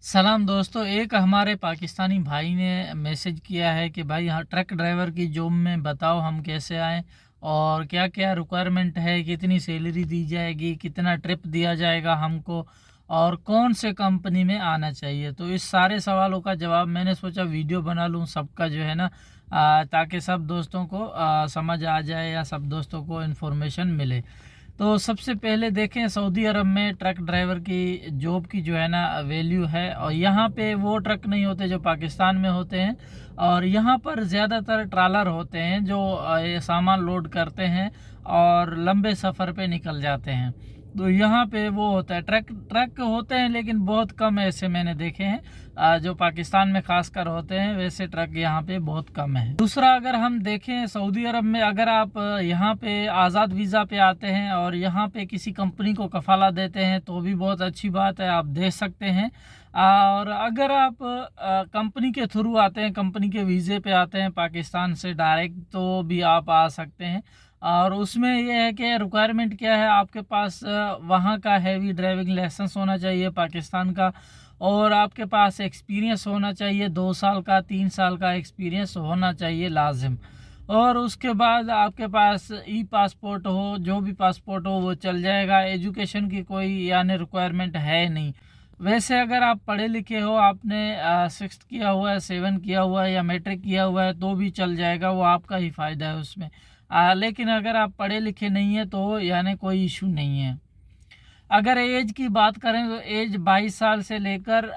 सलाम दोस्तों, एक हमारे पाकिस्तानी भाई ने मैसेज किया है कि भाई यहाँ ट्रक ड्राइवर की जॉब में बताओ हम कैसे आएँ और क्या क्या रिक्वायरमेंट है, कितनी सैलरी दी जाएगी, कितना ट्रिप दिया जाएगा हमको और कौन से कंपनी में आना चाहिए। तो इस सारे सवालों का जवाब मैंने सोचा वीडियो बना लूँ सबका जो है ना, ताकि सब दोस्तों को समझ आ जाए या सब दोस्तों को इन्फॉर्मेशन मिले। तो सबसे पहले देखें, सऊदी अरब में ट्रक ड्राइवर की जॉब की जो है ना वैल्यू है, और यहाँ पे वो ट्रक नहीं होते जो पाकिस्तान में होते हैं। और यहाँ पर ज़्यादातर ट्रालर होते हैं जो ये सामान लोड करते हैं और लंबे सफ़र पे निकल जाते हैं। तो यहाँ पे वो होता है, ट्रक ट्रक होते हैं लेकिन बहुत कम ऐसे मैंने देखे हैं। जो पाकिस्तान में खासकर होते हैं वैसे ट्रक यहाँ पे बहुत कम है। दूसरा, अगर हम देखें सऊदी अरब में, अगर आप यहाँ पे आज़ाद वीज़ा पे आते हैं और यहाँ पे किसी कंपनी को कफाला देते हैं तो भी बहुत अच्छी बात है, आप दे सकते हैं। और अगर आप कंपनी के थ्रू आते हैं, कंपनी के वीज़े पे आते हैं पाकिस्तान से डायरेक्ट, तो भी आप आ सकते हैं। और उसमें यह है कि रिक्वायरमेंट क्या है, आपके पास वहाँ का हैवी ड्राइविंग लाइसेंस होना चाहिए पाकिस्तान का, और आपके पास एक्सपीरियंस होना चाहिए 2 साल का, 3 साल का एक्सपीरियंस होना चाहिए लाजिम। और उसके बाद आपके पास ई पासपोर्ट हो, जो भी पासपोर्ट हो वो चल जाएगा। एजुकेशन की कोई यानी रिक्वायरमेंट है नहीं। वैसे अगर आप पढ़े लिखे हो, आपने 6th किया हुआ है, 7 किया हुआ है या मैट्रिक किया हुआ है तो भी चल जाएगा, वो आपका ही फ़ायदा है उसमें। लेकिन अगर आप पढ़े लिखे नहीं हैं तो यानी कोई इशू नहीं है। अगर एज की बात करें तो एज 22 साल से लेकर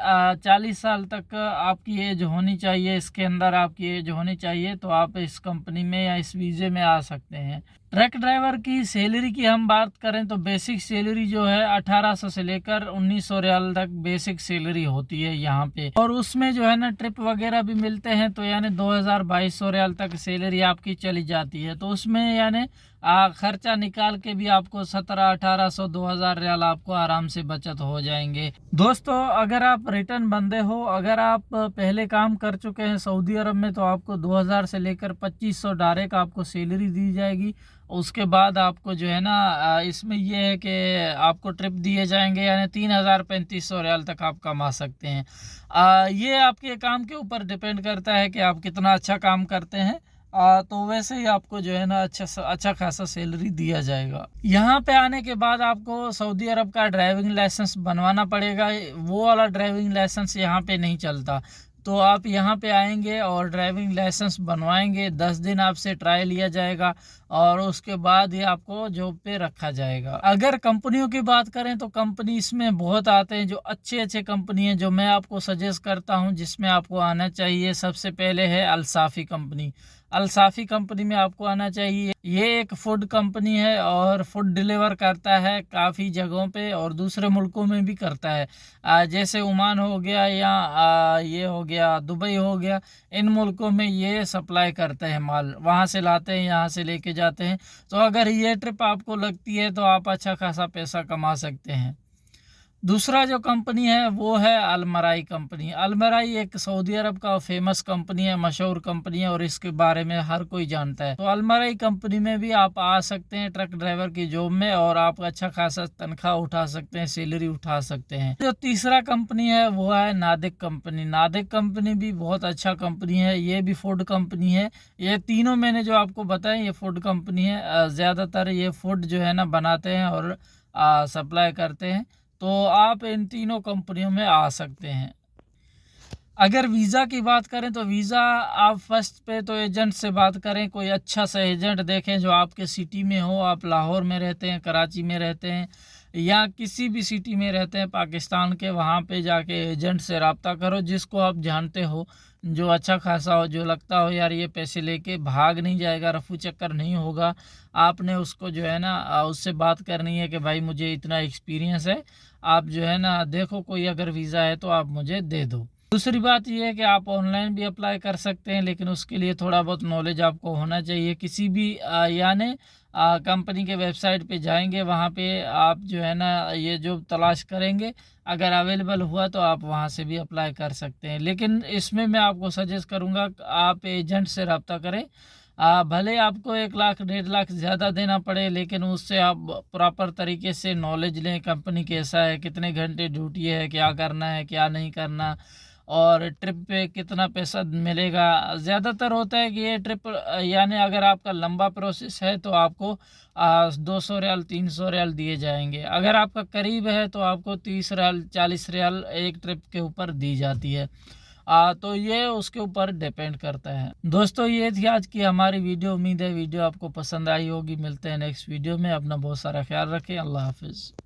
40 साल तक आपकी एज होनी चाहिए, इसके अंदर आपकी एज होनी चाहिए, तो आप इस कंपनी में या इस वीज़े में आ सकते हैं। ट्रक ड्राइवर की सैलरी की हम बात करें तो बेसिक सैलरी जो है 1800 से लेकर 1900 रियाल तक बेसिक सैलरी होती है यहाँ पे। और उसमें जो है ना ट्रिप वगैरह भी मिलते हैं, तो यानी 2200 रियाल तक सैलरी आपकी चली जाती है। तो उसमें यानी खर्चा निकाल के भी आपको 1700-1800 2000 रियाल आपको आराम से बचत हो जाएंगे। दोस्तों, अगर आप रिटर्न बंदे हो, अगर आप पहले काम कर चुके हैं सऊदी अरब में, तो आपको 2000 से लेकर 2500 डायरेक्ट आपको सैलरी दी जाएगी। उसके बाद आपको जो है ना इसमें यह है कि आपको ट्रिप दिए जाएंगे, यानी 3000-3500 रियाल तक आप कमा सकते हैं। ये आपके काम के ऊपर डिपेंड करता है कि आप कितना अच्छा काम करते हैं। तो वैसे ही आपको जो है ना अच्छा खासा सैलरी दिया जाएगा। यहाँ पे आने के बाद आपको सऊदी अरब का ड्राइविंग लाइसेंस बनवाना पड़ेगा। वो वाला ड्राइविंग लाइसेंस यहाँ पे नहीं चलता। तो आप यहाँ पे आएंगे और ड्राइविंग लाइसेंस बनवाएंगे, 10 दिन आपसे ट्रायल लिया जाएगा और उसके बाद ही आपको जॉब पे रखा जाएगा। अगर कंपनियों की बात करें तो कंपनी इसमें बहुत आते हैं, जो अच्छे अच्छे कंपनी हैं जो मैं आपको सजेस्ट करता हूं जिसमें आपको आना चाहिए। सबसे पहले है अल-साफ़ी कंपनी। अल-साफ़ी कंपनी में आपको आना चाहिए। ये एक फूड कंपनी है और फूड डिलीवर करता है काफ़ी जगहों पे और दूसरे मुल्कों में भी करता है। जैसे ओमान हो गया या ये हो गया दुबई हो गया, इन मुल्कों में ये सप्लाई करते हैं माल, वहाँ से लाते हैं, यहाँ से लेके जाते हैं। तो अगर ये ट्रिप आपको लगती है तो आप अच्छा खासा पैसा कमा सकते हैं। दूसरा जो कंपनी है वो है अलमराई कंपनी। अलमराई एक सऊदी अरब का फेमस कंपनी है, मशहूर कंपनी है और इसके बारे में हर कोई जानता है। तो अलमराई कंपनी में भी आप आ सकते हैं ट्रक ड्राइवर की जॉब में और आप अच्छा खासा तनख्वाह उठा सकते हैं, सैलरी उठा सकते हैं। जो तीसरा कंपनी है वो है नादिक कंपनी। नादिक कंपनी भी बहुत अच्छा कंपनी है, ये भी फूड कंपनी है। ये तीनों मैंने जो आपको बताया ये फूड कंपनी है। ज़्यादातर ये फूड जो है ना बनाते हैं और सप्लाई करते हैं। तो आप इन तीनों कंपनियों में आ सकते हैं। अगर वीज़ा की बात करें तो वीज़ा आप फर्स्ट पे तो एजेंट से बात करें, कोई अच्छा सा एजेंट देखें जो आपके सिटी में हो। आप लाहौर में रहते हैं, कराची में रहते हैं या किसी भी सिटी में रहते हैं पाकिस्तान के, वहाँ पे जाके एजेंट से रब्ता करो जिसको आप जानते हो, जो अच्छा खासा हो, जो लगता हो यार ये पैसे लेके भाग नहीं जाएगा, रफू चक्कर नहीं होगा। आपने उसको जो है ना उससे बात करनी है कि भाई मुझे इतना एक्सपीरियंस है, आप जो है ना देखो कोई अगर वीज़ा है तो आप मुझे दे दो। दूसरी बात यह है कि आप ऑनलाइन भी अप्लाई कर सकते हैं, लेकिन उसके लिए थोड़ा बहुत नॉलेज आपको होना चाहिए। किसी भी यानी कंपनी के वेबसाइट पे जाएंगे, वहाँ पे आप जो है ना ये जो तलाश करेंगे, अगर अवेलेबल हुआ तो आप वहाँ से भी अप्लाई कर सकते हैं। लेकिन इसमें मैं आपको सजेस्ट करूँगा आप एजेंट से रब्ता करें। भले आपको 1 लाख 1.5 लाख ज़्यादा देना पड़े, लेकिन उससे आप प्रॉपर तरीके से नॉलेज लें कंपनी कैसा है, कितने घंटे ड्यूटी है, क्या करना है, क्या नहीं करना, और ट्रिप पे कितना पैसा मिलेगा। ज़्यादातर होता है कि ये ट्रिप यानी अगर आपका लंबा प्रोसेस है तो आपको 200 रियाल 300 रियाल दिए जाएंगे। अगर आपका करीब है तो आपको 30 रियाल 40 रियाल एक ट्रिप के ऊपर दी जाती है। तो ये उसके ऊपर डिपेंड करता है। दोस्तों ये थी आज की हमारी वीडियो। उम्मीद है वीडियो आपको पसंद आई होगी। मिलते हैं नेक्स्ट वीडियो में। अपना बहुत सारा ख्याल रखें। अल्लाह हाफिज़।